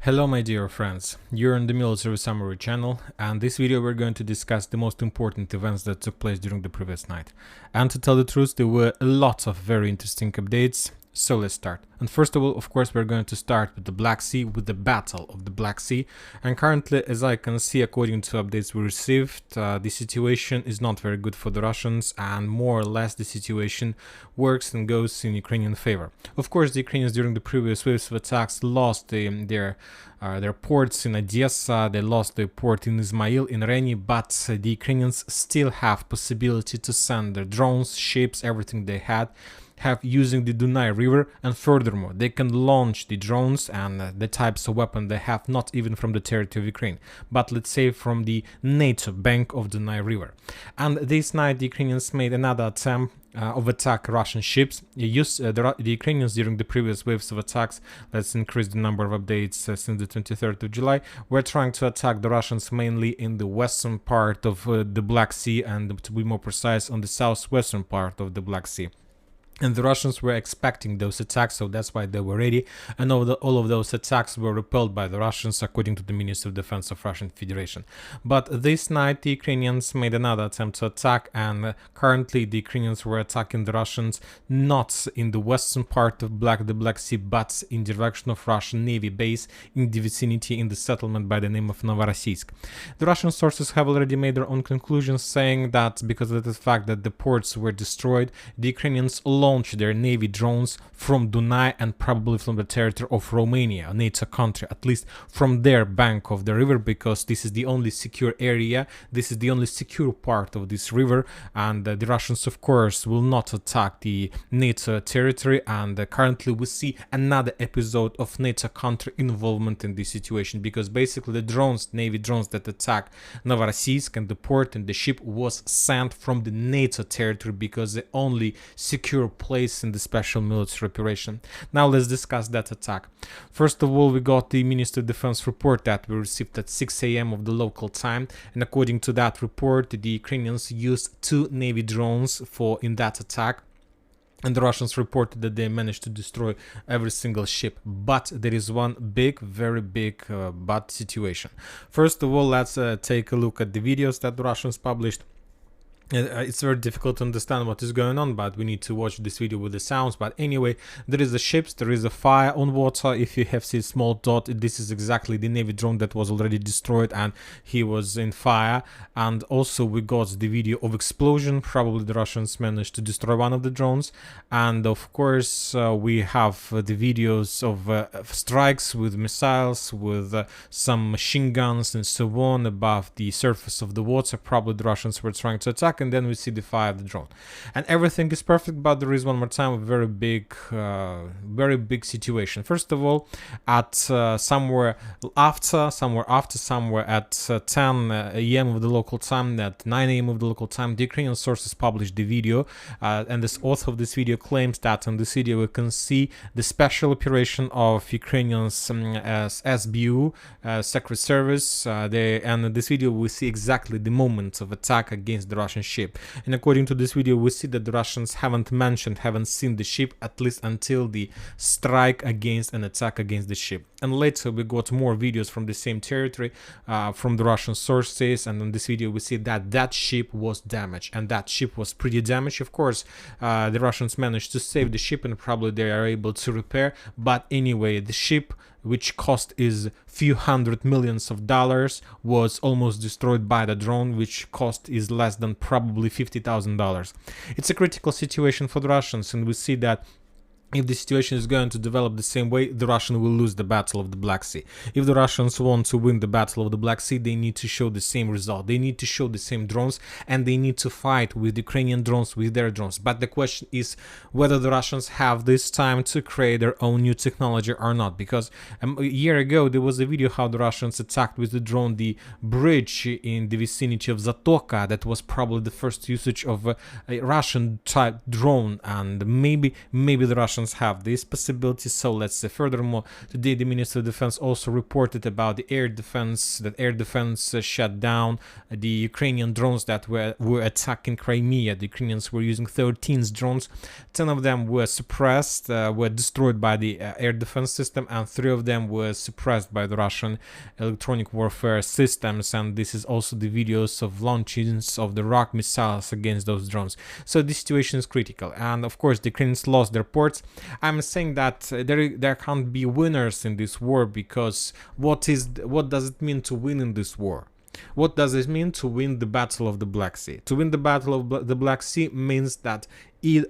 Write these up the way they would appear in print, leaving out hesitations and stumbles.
Hello my dear friends, you're on the Military Summary channel, and this video we're going to discuss the most important events that took place during the previous night. And to tell the truth, there were lots of very interesting updates, so let's start. And first of all, of course, we're going to start with the Black Sea, with the Battle of the Black Sea. And currently, as I can see, according to updates we received, the situation is not very good for the Russians, and more or less the situation works and goes in Ukrainian favor. Of course, the Ukrainians during the previous waves of attacks lost their ports in Odessa, they lost their port in Izmail, in Reni, but the Ukrainians still have possibility to send their drones, ships, everything they have using the Dunai River, and furthermore they can launch the drones and the types of weapon they have not even from the territory of Ukraine, but let's say from the NATO bank of Dunai River. And this night the Ukrainians made another attempt of attack Russian ships. The Ukrainians during the previous waves of attacks, let's increase the number of updates since the 23rd of July, were trying to attack the Russians mainly in the western part of the Black Sea, and to be more precise on the southwestern part of the Black Sea. And the Russians were expecting those attacks, so that's why they were ready. And all of those attacks were repelled by the Russians, according to the Ministry of Defense of Russian Federation. But this night, the Ukrainians made another attempt to attack, and currently the Ukrainians were attacking the Russians not in the western part of the Black Sea, but in direction of Russian Navy base in the vicinity in the settlement by the name of Novorossiysk. The Russian sources have already made their own conclusions, saying that because of the fact that the ports were destroyed, the Ukrainians launch their navy drones from Dunai and probably from the territory of Romania, a NATO country, at least from their bank of the river, because this is the only secure area, this is the only secure part of this river, and the Russians of course will not attack the NATO territory. And currently we see another episode of NATO country involvement in this situation, because basically the drones, navy drones that attack Novorossiysk and the port and the ship was sent from the NATO territory, because the only secure place in the special military operation. Now let's discuss that attack. First of all, we got the Ministry of Defense report that we received at 6 a.m. of the local time, and according to that report, the Ukrainians used 2 navy drones in that attack. And the Russians reported that they managed to destroy every single ship. But there is one very big bad situation. First of all, let's take a look at the videos that the Russians published. It's very difficult to understand what is going on, but we need to watch this video with the sounds. But anyway, there is a ships, there is a fire on water. If you have seen small dot, this is exactly the navy drone that was already destroyed and he was in fire. And also we got the video of explosion. Probably the Russians managed to destroy one of the drones. And of course we have the videos of strikes with missiles, with some machine guns and so on above the surface of the water. Probably the Russians were trying to attack, and then we see the fire of the drone, and everything is perfect. But there is one more time a very big situation. First of all, at somewhere after at 10 a.m. of the local time, at 9 a.m. of the local time, the Ukrainian sources published the video, and this author of this video claims that in this video we can see the special operation of Ukrainians as SBU, Secret Service. And in this video we see exactly the moment of attack against the Russian ship. And according to this video, we see that the Russians haven't seen the ship, at least until the strike against an attack against the ship. And later we got more videos from the same territory from the Russian sources, and in this video we see that that ship was damaged, and that ship was pretty damaged. Of course the Russians managed to save the ship, and probably they are able to repair. But anyway, the ship, which cost is few $100 million, was almost destroyed by the drone, which cost is less than probably $50,000. It's a critical situation for the Russians, and we see that if the situation is going to develop the same way, the Russians will lose the Battle of the Black Sea. If the Russians want to win the Battle of the Black Sea, they need to show the same result. They need to show the same drones, and they need to fight with Ukrainian drones, with their drones. But the question is whether the Russians have this time to create their own new technology or not. Because a year ago, there was a video how the Russians attacked with the drone the bridge in the vicinity of Zatoka. That was probably the first usage of a Russian type drone, and maybe the Russians Russians have this possibility. So let's say furthermore, today the Minister of Defense also reported about the air defense, that air defense shut down the Ukrainian drones that were attacking Crimea. The Ukrainians were using 13 drones. 10 of them were suppressed, were destroyed by the air defense system, and 3 of them were suppressed by the Russian electronic warfare systems. And this is also the videos of launchings of the rock missiles against those drones. So the situation is critical, and of course the Ukrainians lost their ports. I'm saying that there can't be winners in this war, because what does it mean to win in this war? What does it mean to win the Battle of the Black Sea? To win the Battle of the Black Sea means that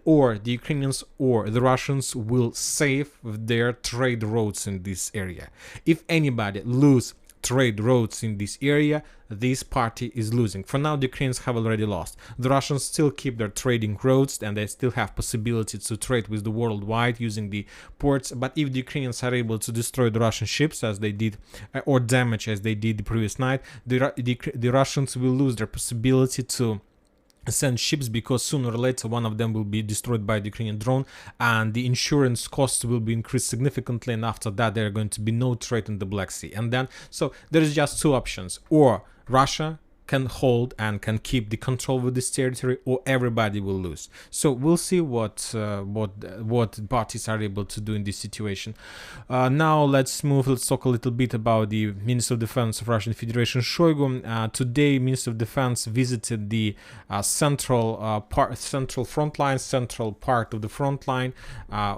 or the Ukrainians or the Russians will save their trade routes in this area. If anybody lose trade routes in this area, this party is losing. For now, the Ukrainians have already lost. The Russians still keep their trading routes, and they still have possibility to trade with the worldwide using the ports. But if the Ukrainians are able to destroy the Russian ships as they did, or damage as they did the previous night, the Russians will lose their possibility to send ships, because sooner or later one of them will be destroyed by the Ukrainian drone, and the insurance costs will be increased significantly, and after that there are going to be no trade in the Black Sea. And then, so there is just 2 options: or Russia can hold and can keep the control of this territory, or everybody will lose. So we'll see what parties are able to do in this situation. Now let's talk a little bit about the Minister of Defense of Russian Federation, Shoigu. Today, Minister of Defense visited the central front line, central part of the front line,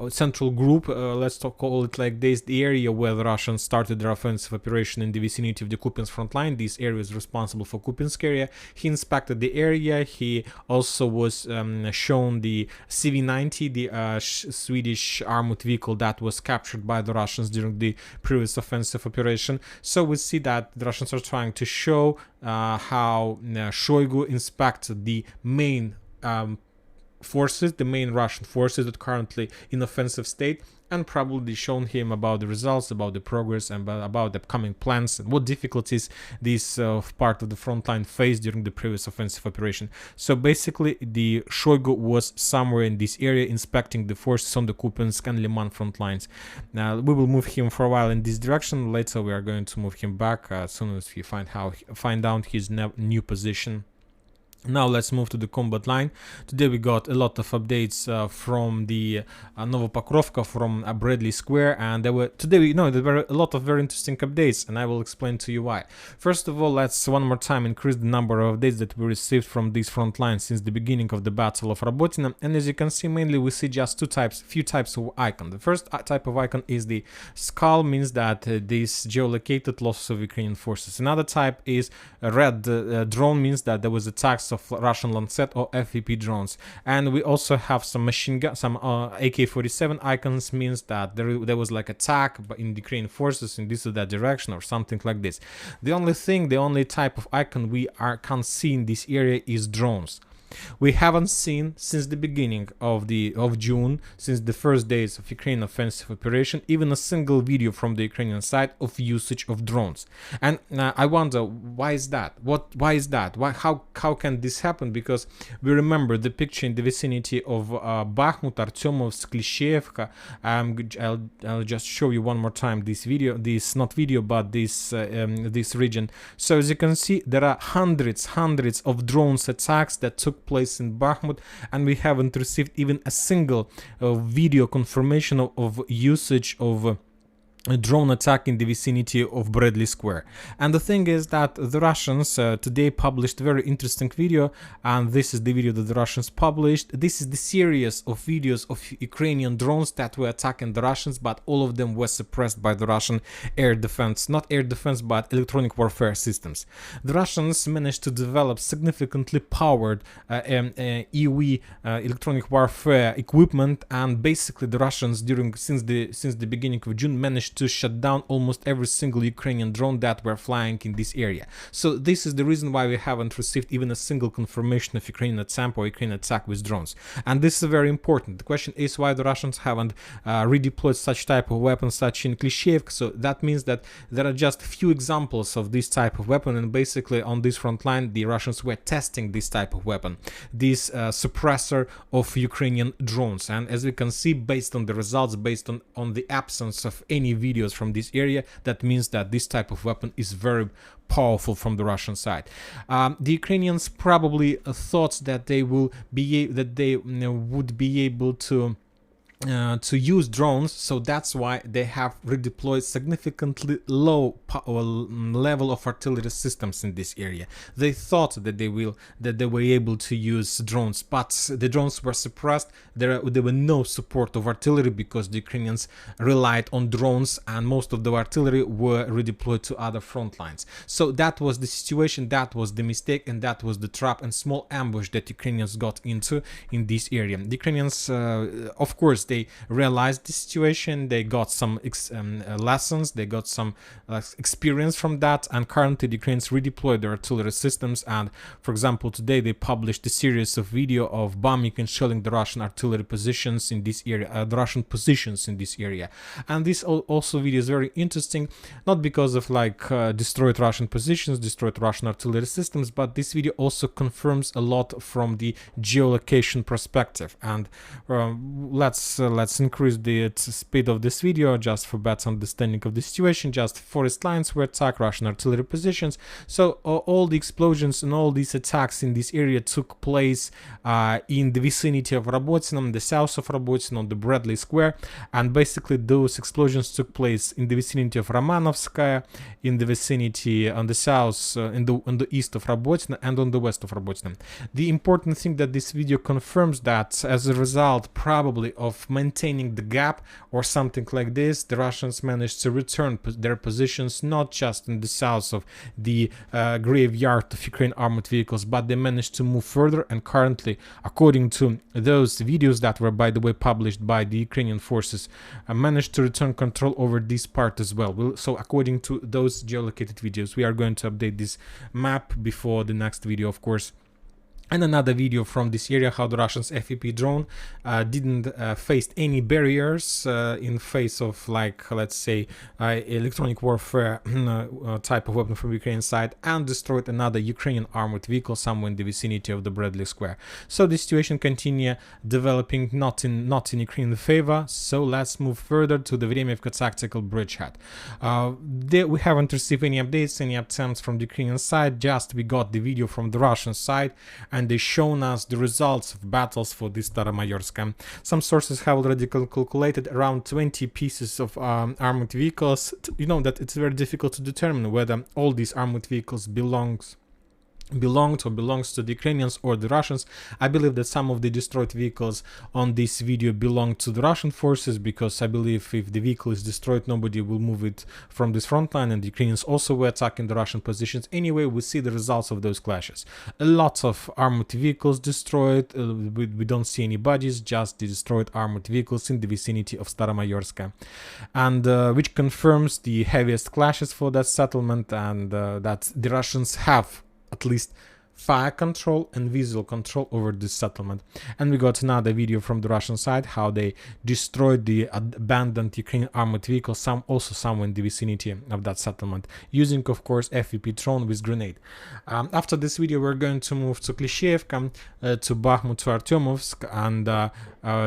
central group. Let's call it like this: the area where the Russians started their offensive operation in the vicinity of the Kupiansk front line. This area is responsible for Kupiansk area. He inspected the area. He also was shown the CV-90, the Swedish armored vehicle that was captured by the Russians during the previous offensive operation. So we see that the Russians are trying to show how Shoigu inspected the main forces, the main Russian forces that currently in offensive state, and probably shown him about the results, about the progress, and about the upcoming plans and what difficulties this part of the front line faced during the previous offensive operation. So basically, the Shoigu was somewhere in this area inspecting the forces on the Kupiansk and Liman front lines. Now we will move him for a while in this direction. Later we are going to move him back as soon as we find out his new position. Now let's move to the combat line. Today we got a lot of updates from the Novopokrovka, from Bradley Square, and there were a lot of very interesting updates, and I will explain to you why. First of all, let's one more time increase the number of updates that we received from these front lines since the beginning of the Battle of Robotina. And as you can see, mainly we see just few types of icon. The first type of icon is the skull, means that this geolocated losses of Ukrainian forces. Another type is a red drone, means that there was attacks of Russian Lancet or FVP drones. And we also have some machine gun, some AK-47 icons, means that there was like attack in the Ukrainian forces in this or that direction or something like this. The only type of icon we can't see in this area is drones. We haven't seen since the beginning of June, since the first days of Ukrainian offensive operation, even a single video from the Ukrainian side of usage of drones. And I wonder, why is that? Why is that? How can this happen? Because we remember the picture in the vicinity of Bakhmut, Artyomovsk, Klishevka. I'll just show you one more time this video. This not video, but this region. So as you can see, there are hundreds of drones attacks that took place in Bakhmut, and we haven't received even a single video confirmation of usage of a drone attack in the vicinity of Bradley Square. And the thing is that the Russians today published a very interesting video, and this is the video that the Russians published. This is the series of videos of Ukrainian drones that were attacking the Russians, but all of them were suppressed by the Russian air defense, not air defense, but electronic warfare systems. The Russians managed to develop significantly powered EW electronic warfare equipment, and basically the Russians since the beginning of June managed managed to shut down almost every single Ukrainian drone that were flying in this area. So this is the reason why we haven't received even a single confirmation of Ukrainian attempt or Ukrainian attack with drones. And this is very important. The question is why the Russians haven't redeployed such type of weapons such in Klishchiivka. So that means that there are just few examples of this type of weapon, and basically on this front line the Russians were testing this type of weapon, this suppressor of Ukrainian drones. And as we can see, based on the results, based on the absence of any videos from this area, that means that this type of weapon is very powerful from the Russian side. The Ukrainians probably thought that they would be able to use drones, so that's why they have redeployed significantly low level of artillery systems in this area. They thought that they were able to use drones, but the drones were suppressed. There were no support of artillery because the Ukrainians relied on drones, and most of the artillery were redeployed to other front lines. So that was the situation, that was the mistake, and that was the trap and small ambush that Ukrainians got into in this area. The Ukrainians, of course, they realized the situation, they got some lessons, they got some experience from that, and currently the Ukrainians redeployed their artillery systems. And for example, today they published a series of video of bombing and shelling the Russian artillery positions in this area, the Russian positions in this area. And this also video is very interesting, not because of destroyed Russian positions, destroyed Russian artillery systems, but this video also confirms a lot from the geolocation perspective. And let's increase the speed of this video just for better understanding of the situation. Just forest lines were attacked, Russian artillery positions. So all the explosions and all these attacks in this area took place in the vicinity of Robotyne, the south of Robotyne, on the Bradley Square. And basically those explosions took place in the vicinity of Romanovskaya, in the vicinity on the south, in the east of Robotyne, and on the west of Robotyne. The important thing that this video confirms that as a result probably of maintaining the gap or something like this, the Russians managed to return their positions not just in the south of the graveyard of Ukrainian armored vehicles, but they managed to move further. And currently, according to those videos that were, by the way, published by the Ukrainian forces, managed to return control over this part as well. So according to those geolocated videos, we are going to update this map before the next video, of course. And another video from this area, how the Russians FPV drone didn't face any barriers in face of, let's say, electronic warfare type of weapon from Ukrainian side, and destroyed another Ukrainian armored vehicle somewhere in the vicinity of the Bradley Square. So the situation continue developing not in Ukrainian favor. So let's move further to the Vremyevka tactical bridgehead. We haven't received any updates, any attempts from the Ukrainian side. Just we got the video from the Russian side, and they shown us the results of battles for this Staromayorsk. Some sources have already calculated around 20 pieces of armored vehicles. You know that it's very difficult to determine whether all these armored vehicles belongs to the Ukrainians or the Russians. I believe that some of the destroyed vehicles on this video belong to the Russian forces, because I believe if the vehicle is destroyed, nobody will move it from this front line, and the Ukrainians also were attacking the Russian positions. Anyway, we see the results of those clashes. A lot of armored vehicles destroyed. We don't see any bodies, just the destroyed armored vehicles in the vicinity of Staromayorsk, and which confirms the heaviest clashes for that settlement, and that the Russians have at least fire control and visual control over this settlement. And we got another video from the Russian side, how they destroyed the abandoned Ukrainian armored vehicle, also somewhere in the vicinity of that settlement, using, of course, FPV drone with grenade. After this video, we're going to move to Klishchiivka, to Bakhmut, to Artyomovsk, and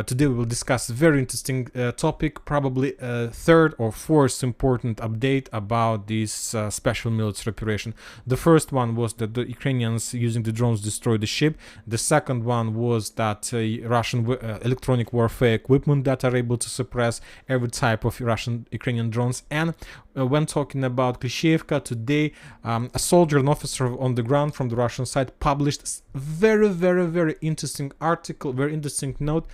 today we will discuss a very interesting topic, probably third or fourth important update about this special military operation. The first one was that the Ukrainians using the drones destroyed the ship. The second one was that Russian electronic warfare equipment that are able to suppress every type of Russian-Ukrainian drones. And when talking about Klishchiivka today, a soldier, an officer on the ground from the Russian side, published very interesting article, very interesting note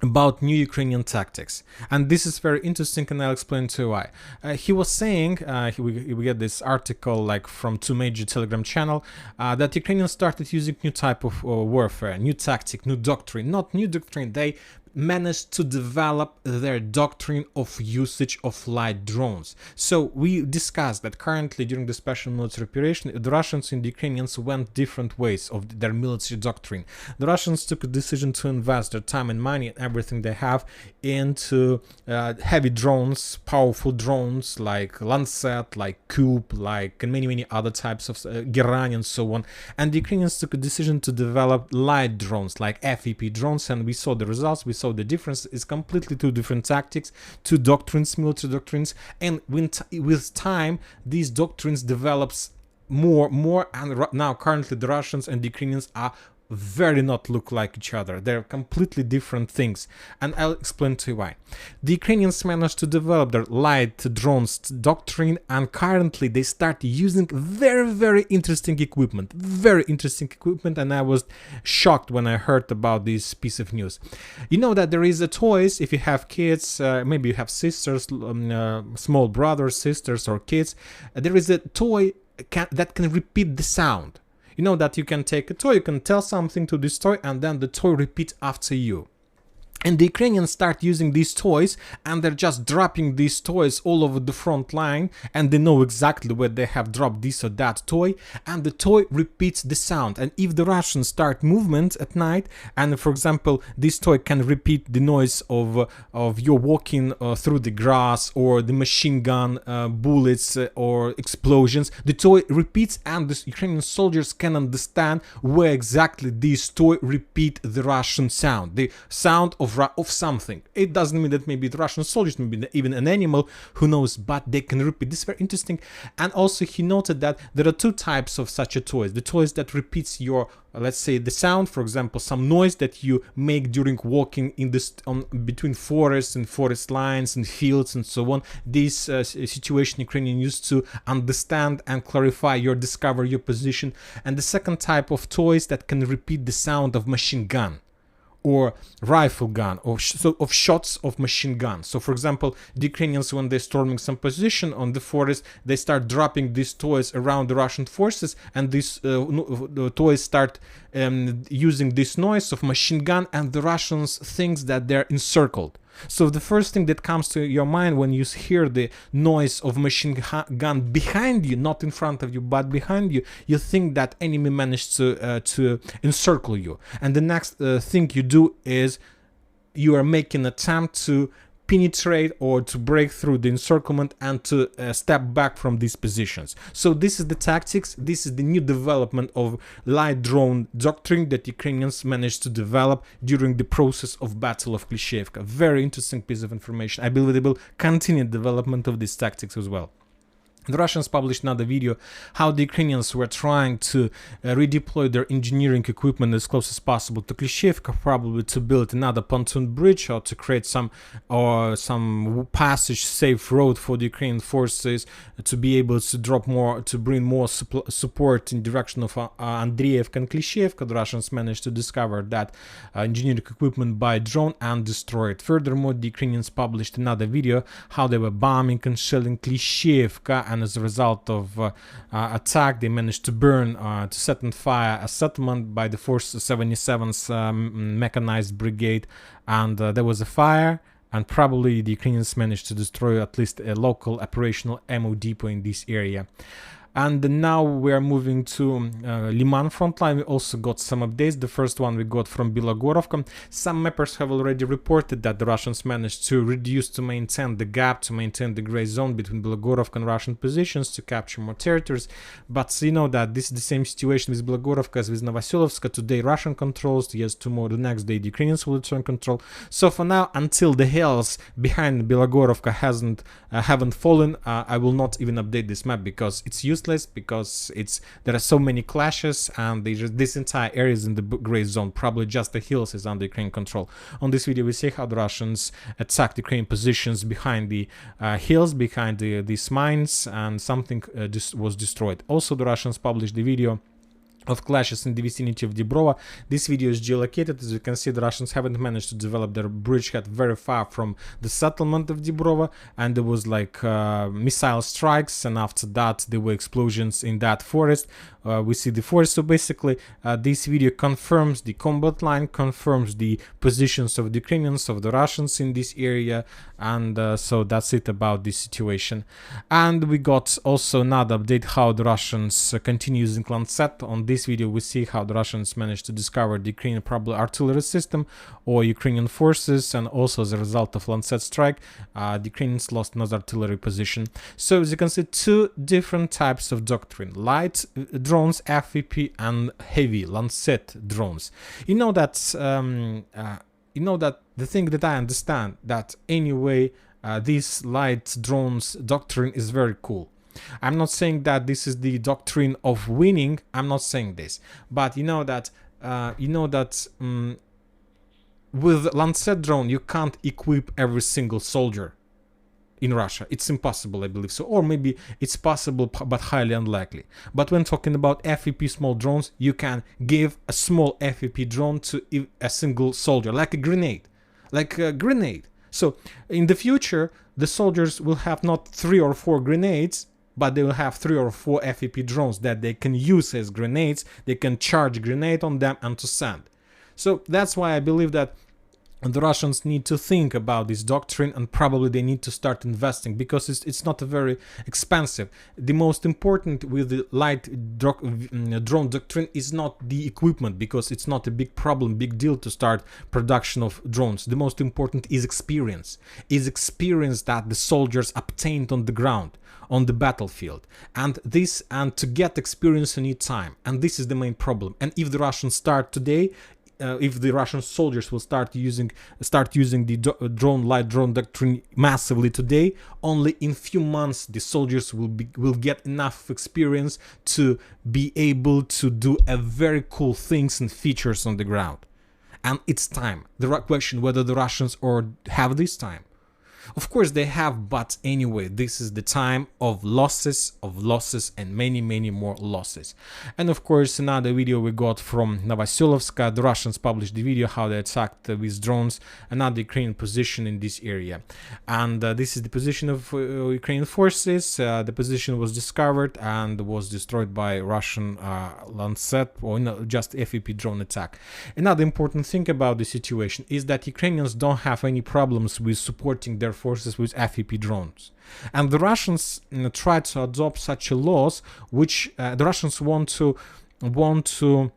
about new Ukrainian tactics. And this is very interesting, and I'll explain to you why. He was saying, we get this article from two major Telegram channel, that Ukrainians started using new type of warfare, new tactic, new doctrine, not new doctrine. They managed to develop their doctrine of usage of light drones. So we discussed that currently during the special military operation, the Russians and the Ukrainians went different ways of their military doctrine. The Russians took a decision to invest their time and money and everything they have into heavy drones, powerful drones like Lancet, like Kub, like many other types of Geran and so on. And the Ukrainians took a decision to develop light drones like FEP drones, and we saw the results. We saw the difference is completely two different tactics, two doctrines, military doctrines, and with time these doctrines develops more, and now currently the Russians and the Ukrainians are very not look like each other. They're completely different things, and I'll explain to you why. The Ukrainians managed to develop their light drones doctrine, and currently they start using very interesting equipment, and I was shocked when I heard about this piece of news. You know that there is a toys, if you have kids, maybe you have sisters, small brothers, sisters, or kids, there is a toy that can repeat the sound. You know that you can take a toy, you can tell something to this toy, and then the toy repeats after you. And the Ukrainians start using these toys, and they're just dropping these toys all over the front line, and they know exactly where they have dropped this or that toy, and the toy repeats the sound. And if the Russians start movement at night, and for example, this toy can repeat the noise of you walking through the grass, or the machine gun bullets or explosions, the toy repeats, and the Ukrainian soldiers can understand where exactly this toy repeat the Russian sound, the sound of something. It doesn't mean that maybe the Russian soldiers, maybe even an animal, who knows, but they can repeat. This is very interesting. And also he noted that there are two types of such a toys. The toys that repeats your, let's say, the sound, for example, some noise that you make during walking in this between forests and forest lines and fields and so on. This situation Ukrainian used to understand and clarify discover your position. And the second type of toys that can repeat the sound of machine gun, or rifle gun, or of shots of machine gun. So for example, the Ukrainians, when they're storming some position on the forest, they start dropping these toys around the Russian forces, and these toys start using this noise of machine gun, and the Russians think that they're encircled. So the first thing that comes to your mind when you hear the noise of machine gun behind you, not in front of you, but behind you, you think that enemy managed to encircle you. And the next thing you do is you are making an attempt to penetrate or to break through the encirclement and to step back from these positions. So this is the tactics, this is the new development of light drone doctrine that Ukrainians managed to develop during the process of Battle of Klishchiivka. Very interesting piece of information. I believe they will continue development of these tactics as well. The Russians published another video how the Ukrainians were trying to redeploy their engineering equipment as close as possible to Klishchiivka, probably to build another pontoon bridge or to create some passage, safe road for the Ukrainian forces to be able to drop more, to bring more support in direction of Andreevka and Klishchiivka. The Russians managed to discover that engineering equipment by drone and destroy it. Furthermore, the Ukrainians published another video how they were bombing and shelling Klishchiivka, and as a result of attack, they managed to burn, to set on fire a settlement by the 477th Mechanized Brigade, and there was a fire, and probably the Ukrainians managed to destroy at least a local operational ammo depot in this area. And now we are moving to Liman frontline. We also got some updates. The first one we got from Bilogorovka. Some mappers have already reported that the Russians managed to maintain the gap, to maintain the gray zone between Bilogorovka and Russian positions to capture more territories. But you know that this is the same situation with Bilogorovka as with Novosilovska. Today Russian controls, yes, tomorrow, the next day the Ukrainians will return control. So for now, until the hills behind Bilogorovka haven't fallen, I will not even update this map because it's useless, because there are so many clashes, and this entire area is in the gray zone. Probably just the hills is under Ukrainian control. On this video we see how the Russians attacked Ukrainian positions behind the hills, behind these mines, and something was destroyed. Also the Russians published the video of clashes in the vicinity of Dibrova. This video is geolocated. As you can see, the Russians haven't managed to develop their bridgehead very far from the settlement of Dibrova, and there was like missile strikes, and after that there were explosions in that forest. We see the forest. So basically this video confirms the combat line, confirms the positions of the Ukrainians, of the Russians in this area, and so that's it about this situation. And we got also another update how the Russians continue using Lancet. On this video we see how the Russians managed to discover the Ukrainian probably artillery system or Ukrainian forces, and also as a result of Lancet strike the Ukrainians lost another artillery position. So as you can see, two different types of doctrine: light drones FVP and heavy Lancet drones. You know that the thing that I understand that anyway this light drones doctrine is very cool. I'm not saying that this is the doctrine of winning. I'm not saying this, but you know that with Lancet drone you can't equip every single soldier in Russia. It's impossible, I believe so, or maybe it's possible but highly unlikely. But when talking about FEP small drones, you can give a small FEP drone to a single soldier, like a grenade, So in the future the soldiers will have not 3 or 4 grenades, but they will have 3 or 4 FEP drones that they can use as grenades. They can charge a grenade on them and to send. So that's why I believe that the Russians need to think about this doctrine, and probably they need to start investing, because it's not a very expensive. The most important with the light drone doctrine is not the equipment, because it's not a big problem, big deal to start production of drones. The most important is experience that the soldiers obtained on the ground, on the battlefield, and to get experience you need time, and this is the main problem. And if the Russians start today, if the Russian soldiers will start using the light drone doctrine massively today, only in few months the soldiers will get enough experience to be able to do a very cool things and features on the ground. And it's time. The question whether the Russians have this time. Of course they have, but anyway, this is the time of losses, and many more losses. And of course, another video we got from Novosyolovska. The Russians published the video how they attacked with drones another Ukrainian position in this area. And this is the position of Ukrainian forces. The position was discovered and was destroyed by Russian Lancet, or just FEP drone attack. Another important thing about the situation is that Ukrainians don't have any problems with supporting their forces with FEP drones, and the Russians try to adopt such a laws which the Russians want to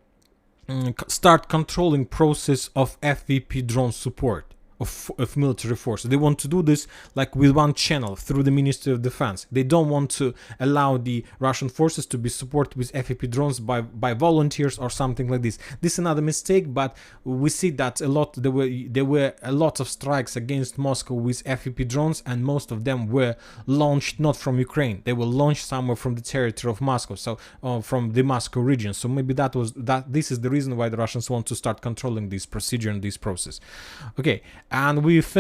start controlling process of FEP drone support of military forces. They want to do this like with one channel through the Ministry of Defense. They don't want to allow the Russian forces to be supported with FEP drones by volunteers or something like this. This is another mistake, but we see that there were a lot of strikes against Moscow with FEP drones, and most of them were launched not from Ukraine. They were launched somewhere from the territory of Moscow, so from the Moscow region. So maybe this is the reason why the Russians want to start controlling this procedure and this process. Okay. And we've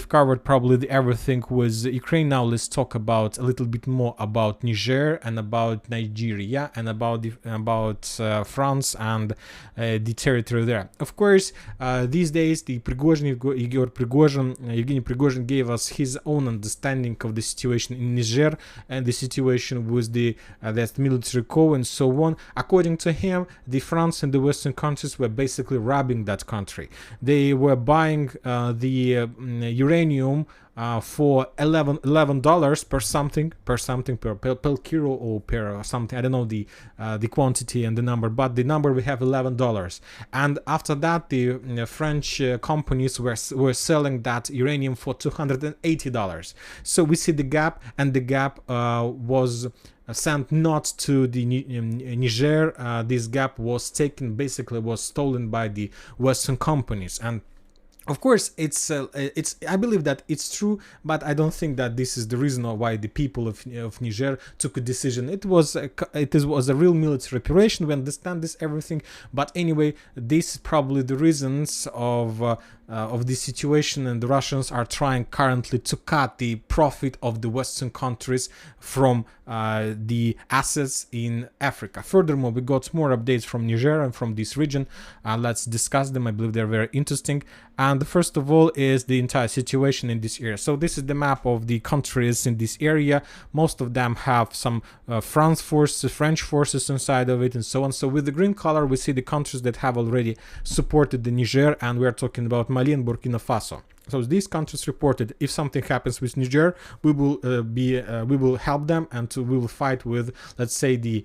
covered probably everything with Ukraine. Now let's talk about a little bit more about Niger and about Nigeria and about France and the territory there. Of course, these days the Evgeny Prigozhin gave us his own understanding of the situation in Niger and the situation with that military coup and so on. According to him, the France and the Western countries were basically robbing that country. They were buying the uranium for $11 per kilo or per something. I don't know the quantity and the number, but the number we have $11. And after that, the French companies were selling that uranium for $280. So we see the gap, and the gap was sent not to the Niger. This gap was stolen by the Western companies. And of course, I believe that it's true, but I don't think that this is the reason why the people of Niger took a decision. It was a real military operation. We understand this everything, but anyway, this is probably the reasons of of this situation, and the Russians are trying currently to cut the profit of the Western countries from the assets in Africa. Furthermore, we got more updates from Niger and from this region. Let's discuss them. I believe they're very interesting. And first of all is the entire situation in this area. So this is the map of the countries in this area. Most of them have some French forces inside of it and so on. So with the green color, we see the countries that have already supported the Niger, and we're talking about Mali and Burkina Faso. So these countries reported if something happens with Niger, we will help them, and we will fight with, let's say, the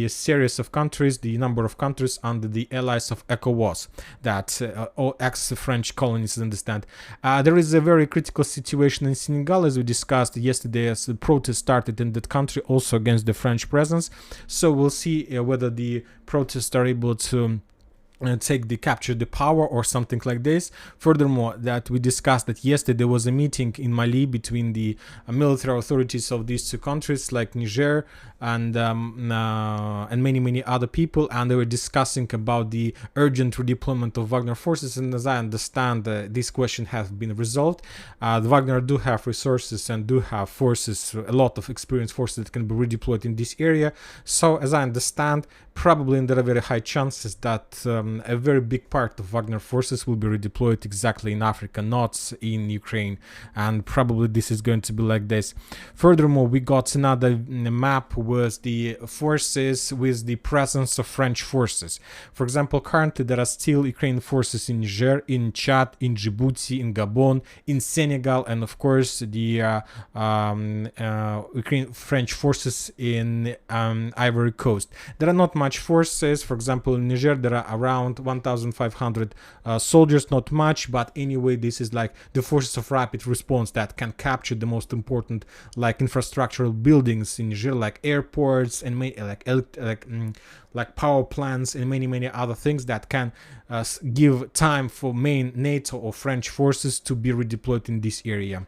series of countries, the number of countries under the allies of ECOWAS, that all ex-French colonies understand. There is a very critical situation in Senegal, as we discussed yesterday, as the protests started in that country, also against the French presence. So we'll see whether the protests are able to capture the power or something like this. Furthermore, that we discussed that yesterday there was a meeting in Mali between the military authorities of these two countries, like Niger and many other people, and they were discussing about the urgent redeployment of Wagner forces. And as I understand, this question has been resolved. The Wagner do have resources and do have forces, a lot of experienced forces that can be redeployed in this area. So as I understand, probably there are very high chances that a very big part of Wagner forces will be redeployed exactly in Africa, not in Ukraine, and probably this is going to be like this. Furthermore, we got another map with the forces with the presence of French forces. For example, currently there are still Ukrainian forces in Niger, in Chad, in Djibouti, in Gabon, in Senegal, and of course the Ukrainian French forces in Ivory Coast. There are not much forces. For example, in Niger there are around 1,500 soldiers, not much, but anyway, this is like the forces of rapid response that can capture the most important like infrastructural buildings in Niger, like airports and like power plants and many other things that can give time for main NATO or French forces to be redeployed in this area.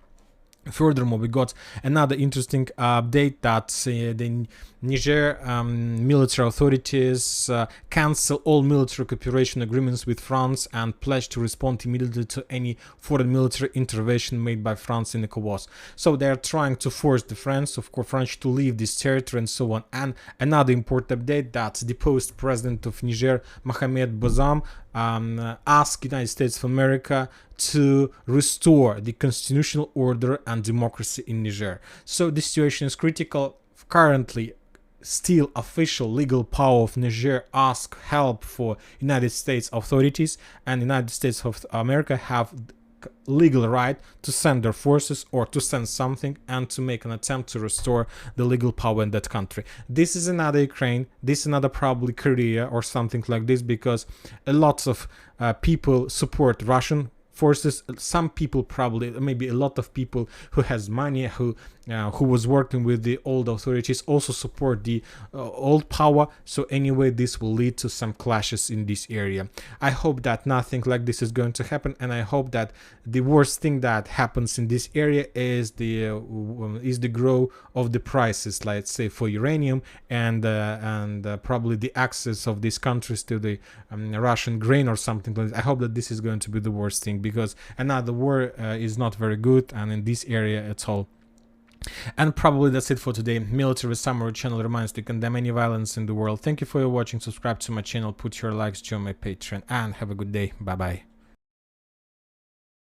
Furthermore, we got another interesting update that the Niger military authorities cancel all military cooperation agreements with France and pledge to respond immediately to any foreign military intervention made by France in ECOWAS. So they are trying to force the French to leave this territory and so on. And another important update, that the post-president of Niger, Mohamed Bazoum, asked United States of America to restore the constitutional order and democracy in Niger. So the situation is critical. Currently, still official legal power of Niger ask help for United States authorities, and United States of America have legal right to send their forces or to send something and to make an attempt to restore the legal power in that country. This is another Ukraine, this is another probably Korea or something like this, because a lot of people support Russian forces. Some people, probably maybe a lot of people who has money, who was working with the old authorities, also support the old power. So anyway, this will lead to some clashes in this area. I hope that nothing like this is going to happen, and I hope that the worst thing that happens in this area is the growth of the prices, let's say, for uranium and probably the access of these countries to the Russian grain or something like that. I hope that this is going to be the worst thing, because another war is not very good, and in this area it's all. And probably that's it for today. Military Summary channel reminds to condemn any violence in the world. Thank you for your watching. Subscribe to my channel, put your likes, join my Patreon, and have a good day. Bye bye.